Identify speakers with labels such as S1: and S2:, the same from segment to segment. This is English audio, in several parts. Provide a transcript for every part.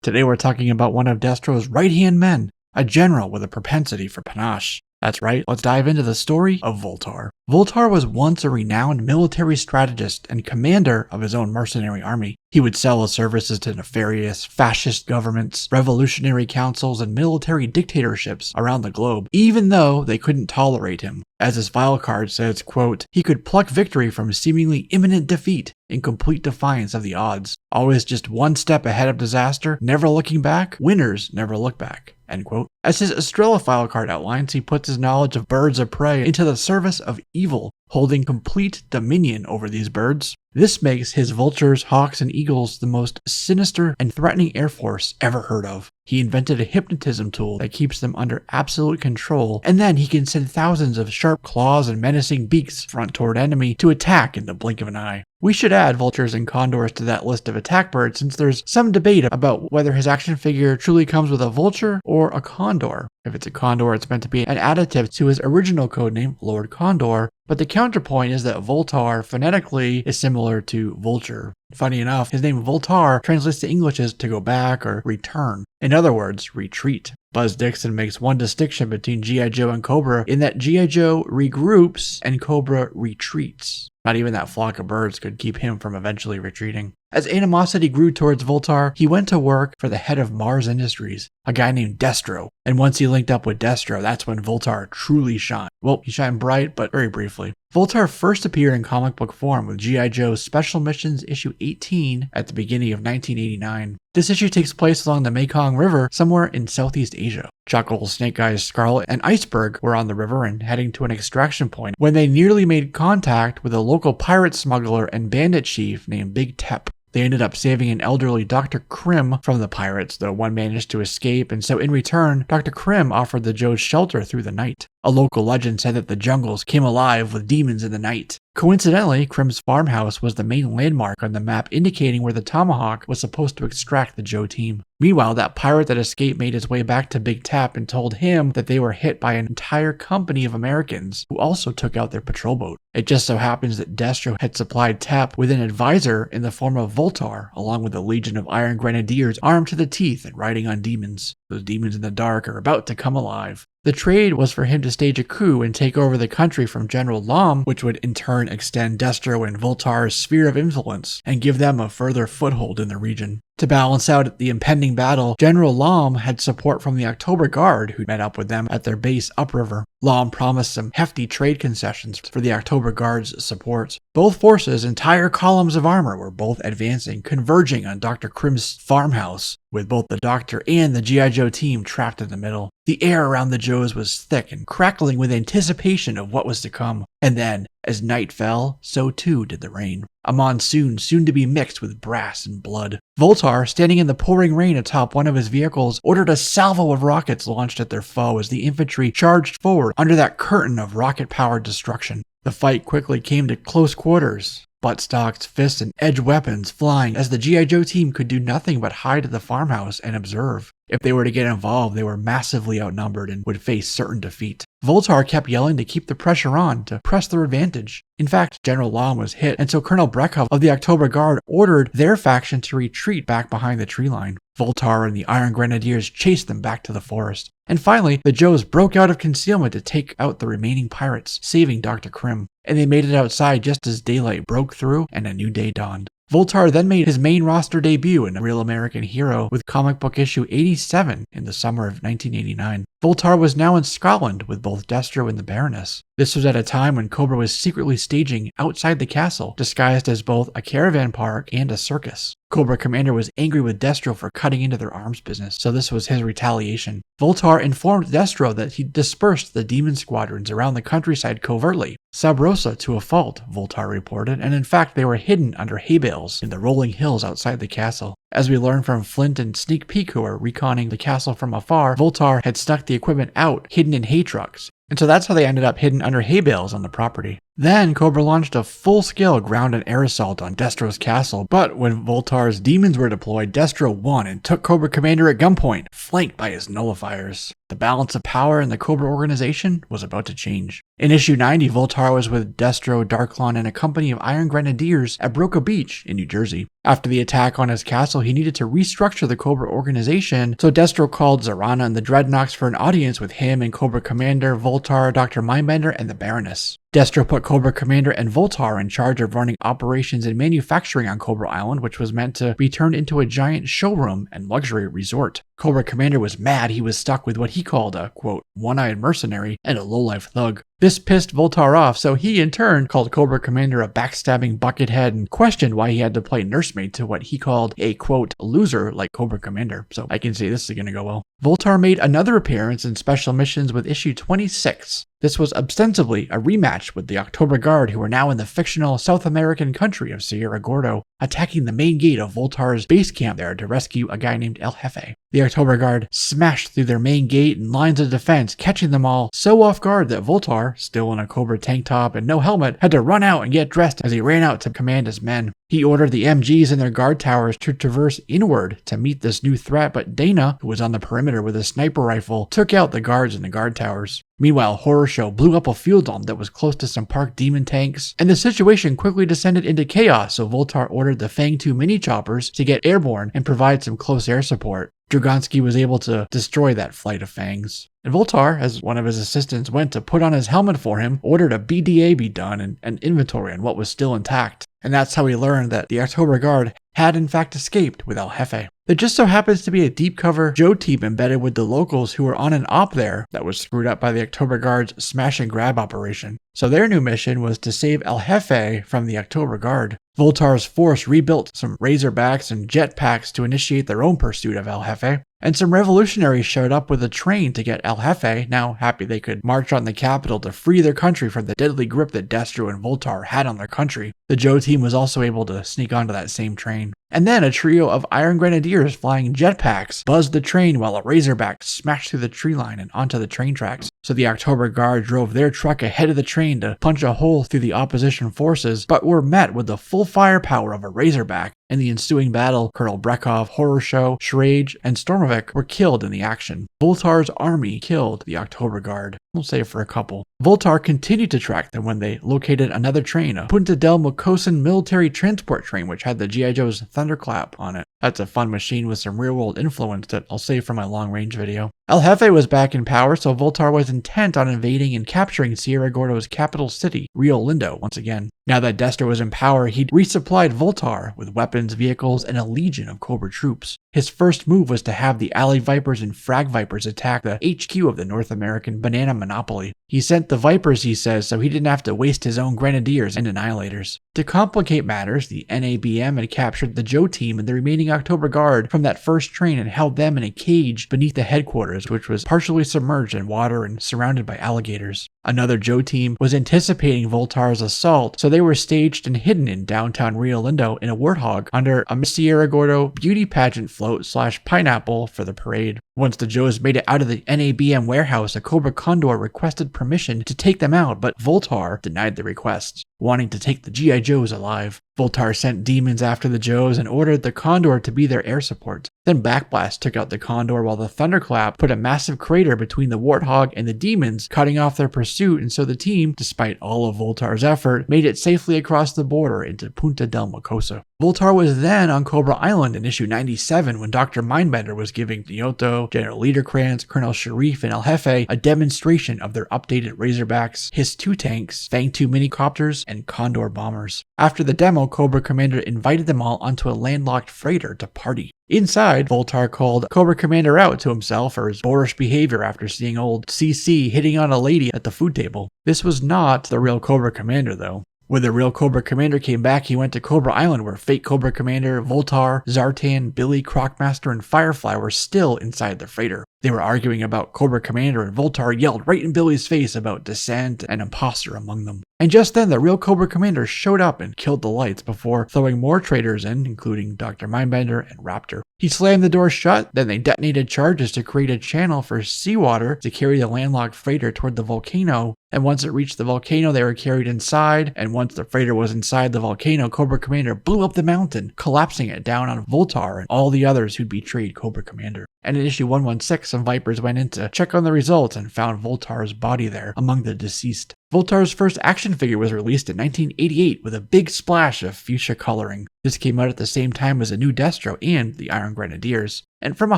S1: Today we're talking about one of Destro's right-hand men, a general with a propensity for panache. That's right, let's dive into the story of Voltar. Voltar was once a renowned military strategist and commander of his own mercenary army. He would sell his services to nefarious, fascist governments, revolutionary councils, and military dictatorships around the globe, even though they couldn't tolerate him. As his file card says, quote, he could pluck victory from seemingly imminent defeat in complete defiance of the odds. Always just one step ahead of disaster, never looking back, winners never look back. End quote. As his Estrella file card outlines, he puts his knowledge of birds of prey into the service of evil, holding complete dominion over these birds. This makes his vultures, hawks, and eagles the most sinister and threatening air force ever heard of. He invented a hypnotism tool that keeps them under absolute control, and then he can send thousands of sharp claws and menacing beaks front toward enemy to attack in the blink of an eye. We should add vultures and condors to that list of attack birds since there's some debate about whether his action figure truly comes with a vulture or a condor. If it's a condor, it's meant to be an additive to his original codename, Lord Condor, but the counterpoint is that Voltar phonetically is similar to vulture. Funny enough, his name Voltar translates to English as to go back or return. In other words, retreat. Buzz Dixon makes one distinction between G.I. Joe and Cobra in that G.I. Joe regroups and Cobra retreats. Not even that flock of birds could keep him from eventually retreating. As animosity grew towards Voltar, he went to work for the head of Mars Industries, a guy named Destro. And once he linked up with Destro, that's when Voltar truly shined. Well, he shined bright, but very briefly. Voltar first appeared in comic book form with G.I. Joe Special Missions issue 18 at the beginning of 1989. This issue takes place along the Mekong River somewhere in Southeast Asia. Chuckles, Snake Eyes, Scarlet, and Iceberg were on the river and heading to an extraction point when they nearly made contact with a local pirate smuggler and bandit chief named Big Tep. They ended up saving an elderly Dr. Krim from the pirates, though one managed to escape, and so in return, Dr. Krim offered the Joes shelter through the night. A local legend said that the jungles came alive with demons in the night. Coincidentally, Krim's farmhouse was the main landmark on the map indicating where the Tomahawk was supposed to extract the Joe team. Meanwhile, that pirate that escaped made his way back to Big Tap and told him that they were hit by an entire company of Americans who also took out their patrol boat. It just so happens that Destro had supplied Tap with an advisor in the form of Voltar, along with a legion of Iron Grenadiers armed to the teeth and riding on demons. Those demons in the dark are about to come alive. The trade was for him to stage a coup and take over the country from General Lom, which would in turn extend Destro and Voltar's sphere of influence and give them a further foothold in the region. To balance out the impending battle, General Lom had support from the October Guard, who met up with them at their base upriver. Lom promised some hefty trade concessions for the October Guard's support. Both forces' entire columns of armor were both advancing, converging on Dr. Krim's farmhouse, with both the Doctor and the G.I. Joe team trapped in the middle. The air around the Joes was thick and crackling with anticipation of what was to come. And then, as night fell, so too did the rain. A monsoon soon to be mixed with brass and blood. Voltar, standing in the pouring rain atop one of his vehicles, ordered a salvo of rockets launched at their foe as the infantry charged forward under that curtain of rocket-powered destruction. The fight quickly came to close quarters. Butt-stocks, fists, and edge weapons flying as the G.I. Joe team could do nothing but hide at the farmhouse and observe. If they were to get involved, they were massively outnumbered and would face certain defeat. Voltar kept yelling to keep the pressure on, to press their advantage. In fact, General Lom was hit, and so Colonel Brekov of the October Guard ordered their faction to retreat back behind the tree line. Voltar and the Iron Grenadiers chased them back to the forest. And finally, the Joes broke out of concealment to take out the remaining pirates, saving Dr. Krim. And they made it outside just as daylight broke through and a new day dawned. Voltar then made his main roster debut in A Real American Hero with comic book issue 87 in the summer of 1989. Voltar was now in Scotland with both Destro and the Baroness. This was at a time when Cobra was secretly staging outside the castle, disguised as both a caravan park and a circus. Cobra Commander was angry with Destro for cutting into their arms business, so this was his retaliation. Voltar informed Destro that he dispersed the demon squadrons around the countryside covertly. Sub rosa to a fault, Voltar reported, and in fact they were hidden under hay bales in the rolling hills outside the castle. As we learn from Flint and Sneak Peek, who are reconning the castle from afar, Voltar had snuck the equipment out, hidden in hay trucks. And so that's how they ended up hidden under hay bales on the property. Then Cobra launched a full-scale ground and air assault on Destro's castle, but when Voltar's demons were deployed, Destro won and took Cobra Commander at gunpoint, flanked by his nullifiers. The balance of power in the Cobra organization was about to change. In issue 90, Voltar was with Destro, Darklon, and a company of Iron Grenadiers at Broca Beach in New Jersey. After the attack on his castle, he needed to restructure the Cobra organization, so Destro called Zarana and the Dreadnoks for an audience with him and Cobra Commander, Voltar, Dr. Mindbender, and the Baroness. Destro put Cobra Commander and Voltar in charge of running operations and manufacturing on Cobra Island, which was meant to be turned into a giant showroom and luxury resort. Cobra Commander was mad he was stuck with what he called a, quote, one-eyed mercenary and a lowlife thug. This pissed Voltar off, so he in turn called Cobra Commander a backstabbing buckethead and questioned why he had to play nursemaid to what he called a, quote, loser like Cobra Commander. So I can see this is gonna go well. Voltar made another appearance in Special Missions with issue 26. This was ostensibly a rematch with the October Guard, who were now in the fictional South American country of Sierra Gordo, attacking the main gate of Voltar's base camp there to rescue a guy named El Jefe. The October Guard smashed through their main gate and lines of defense, catching them all so off guard that Voltar, still in a Cobra tank top and no helmet, had to run out and get dressed as he ran out to command his men. He ordered the MGs in their guard towers to traverse inward to meet this new threat, but Dana, who was on the perimeter with a sniper rifle, took out the guards in the guard towers. Meanwhile, Horror Show blew up a field dome that was close to some parked demon tanks, and the situation quickly descended into chaos, so Voltar ordered the Fang 2 mini choppers to get airborne and provide some close air support. Dragonski was able to destroy that flight of Fangs. And Voltar, as one of his assistants, went to put on his helmet for him, ordered a BDA be done and an inventory on what was still intact. And that's how he learned that the October Guard had in fact escaped with El Jefe. There just so happens to be a deep cover Joe team embedded with the locals who were on an op there that was screwed up by the October Guard's smash and grab operation. So their new mission was to save El Jefe from the October Guard. Voltar's force rebuilt some Razorbacks and jetpacks to initiate their own pursuit of El Jefe, and some revolutionaries showed up with a train to get El Jefe, now happy they could march on the capital to free their country from the deadly grip that Destro and Voltar had on their country. The Joe team was also able to sneak onto that same train. And then a trio of Iron Grenadiers flying jetpacks buzzed the train while a Razorback smashed through the tree line and onto the train tracks. So the October Guard drove their truck ahead of the train to punch a hole through the opposition forces, but were met with the full firepower of a Razorback. In the ensuing battle, Colonel Brekov, Horror Show, Shrage, and Stormovik were killed in the action. Voltar's army killed the October Guard. We'll save for a couple. Voltar continued to track them when they located another train, a Punta del Mocosan military transport train, which had the G.I. Joe's Thunderclap on it. That's a fun machine with some real-world influence that I'll save for my long-range video. El Jefe was back in power, so Voltar was intent on invading and capturing Sierra Gordo's capital city, Rio Lindo, once again. Now that Destro was in power, he'd resupplied Voltar with weapons, vehicles, and a legion of Cobra troops. His first move was to have the Alley Vipers and Frag Vipers attack the HQ of the North American banana monopoly. He sent the Vipers, he says, so he didn't have to waste his own Grenadiers and Annihilators. To complicate matters, the NABM had captured the Joe team and the remaining October Guard from that first train and held them in a cage beneath the headquarters, which was partially submerged in water and surrounded by alligators. Another Joe team was anticipating Voltar's assault, so they were staged and hidden in downtown Rio Lindo in a warthog under a Miss Sierra Gordo beauty pageant float / pineapple for the parade. Once the Joes made it out of the NABM warehouse, a Cobra Condor requested permission to take them out, but Voltar denied the request, wanting to take the G.I. Joes alive. Voltar sent demons after the Joes and ordered the Condor to be their air support. Then Backblast took out the Condor while the Thunderclap put a massive crater between the Warthog and the demons, cutting off their pursuit, and so the team, despite all of Voltar's effort, made it safely across the border into Punta del Mocosa. Voltar was then on Cobra Island in issue 97 when Dr. Mindbender was giving Nyoto, General Liederkranz, Colonel Sharif, and El Jefe a demonstration of their updated Razorbacks, Hiss-2 tanks, Fang 2 minicopters, and Condor bombers. After the demo, Cobra Commander invited them all onto a landlocked freighter to party. Inside, Voltar called Cobra Commander out to himself for his boorish behavior after seeing old CC hitting on a lady at the food table. This was not the real Cobra Commander, though. When the real Cobra Commander came back, he went to Cobra Island where fake Cobra Commander, Voltar, Zartan, Billy, Crocmaster, and Firefly were still inside the freighter. They were arguing about Cobra Commander, and Voltar yelled right in Billy's face about dissent and imposter among them. And just then, the real Cobra Commander showed up and killed the lights before throwing more traitors in, including Dr. Mindbender and Raptor. He slammed the door shut, then they detonated charges to create a channel for seawater to carry the landlocked freighter toward the volcano. And once it reached the volcano, they were carried inside, and once the freighter was inside the volcano, Cobra Commander blew up the mountain, collapsing it down on Voltar and all the others who'd betrayed Cobra Commander. And in issue 116, some Vipers went in to check on the results and found Voltar's body there among the deceased. Voltar's first action figure was released in 1988 with a big splash of fuchsia coloring. This came out at the same time as a new Destro and the Iron Grenadiers. And from a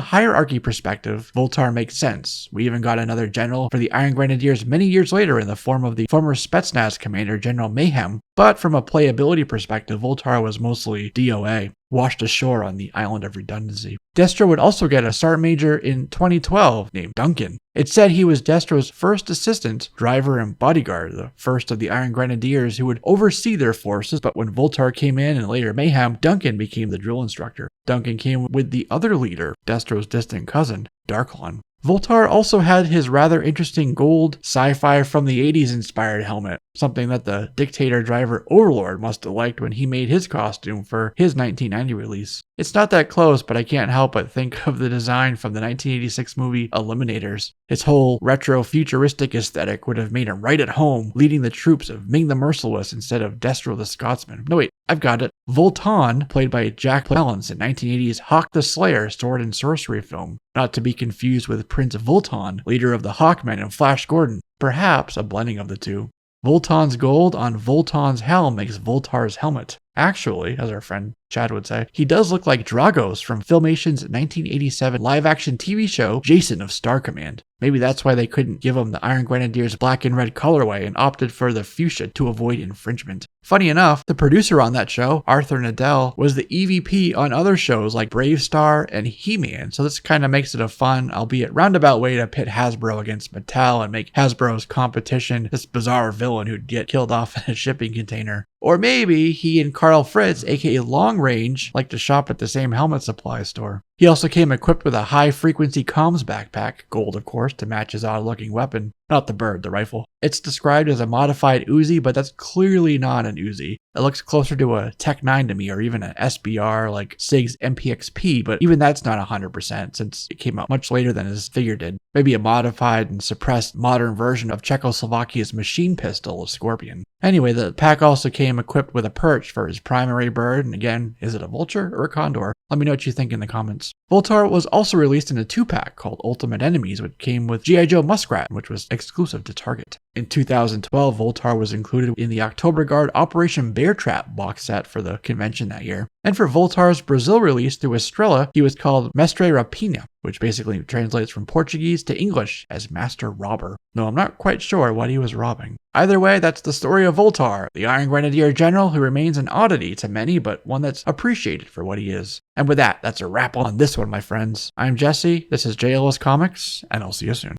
S1: hierarchy perspective, Voltar makes sense. We even got another general for the Iron Grenadiers many years later in the form of the former Spetsnaz commander General Mayhem. But from a playability perspective, Voltar was mostly DOA, washed ashore on the island of redundancy. Destro would also get a sergeant major in 2012 named Duncan. It said he was Destro's first assistant, driver, and bodyguard, the first of the Iron Grenadiers who would oversee their forces, but when Voltar came in and later Mayhem, Duncan became the drill instructor. Duncan came with the other leader, Destro's distant cousin, Darklon. Voltar also had his rather interesting gold sci-fi from the 80s inspired helmet, something that the dictator driver Overlord must have liked when he made his costume for his 1990 release. It's not that close, but I can't help but think of the design from the 1986 movie Eliminators. His whole retro-futuristic aesthetic would have made him right at home, leading the troops of Ming the Merciless instead of Destro the Scotsman. No wait, I've got it. Voltan, played by Jack Palance in 1980's Hawk the Slayer sword and sorcery film, not to be confused with Prince Voltan, leader of the Hawkmen and Flash Gordon, perhaps a blending of the two. Voltan's gold on Voltan's helm makes Voltar's helmet. Actually, as our friend Chad would say, he does look like Dragos from Filmation's 1987 live-action TV show Jason of Star Command. Maybe that's why they couldn't give him the Iron Grenadiers black and red colorway and opted for the fuchsia to avoid infringement. Funny enough, the producer on that show, Arthur Nadell, was the EVP on other shows like Brave Star and He-Man, so this kind of makes it a fun, albeit roundabout way to pit Hasbro against Mattel and make Hasbro's competition this bizarre villain who'd get killed off in a shipping container. Or maybe he and Carl Fritz, aka Long Range, like to shop at the same helmet supply store. He also came equipped with a high-frequency comms backpack, gold of course, to match his odd-looking weapon. Not the bird, the rifle. It's described as a modified Uzi, but that's clearly not an Uzi. It looks closer to a Tech 9 to me, or even an SBR like SIG's MPXP, but even that's not 100% since it came out much later than his figure did. Maybe a modified and suppressed modern version of Czechoslovakia's machine pistol, a Scorpion. Anyway, the pack also came equipped with a perch for his primary bird, and again, is it a vulture or a condor? Let me know what you think in the comments. Voltar was also released in a 2-pack called Ultimate Enemies, which came with G.I. Joe Muskrat, which was exclusive to Target. In 2012, Voltar was included in the October Guard Operation Bear Trap box set for the convention that year. And for Voltar's Brazil release through Estrela, he was called Mestre Rapina, which basically translates from Portuguese to English as Master Robber. No, I'm not quite sure what he was robbing. Either way, that's the story of Voltar, the Iron Grenadier General who remains an oddity to many, but one that's appreciated for what he is. And with that, that's a wrap on this one, my friends. I'm Jesse, this is JLS Comics, and I'll see you soon.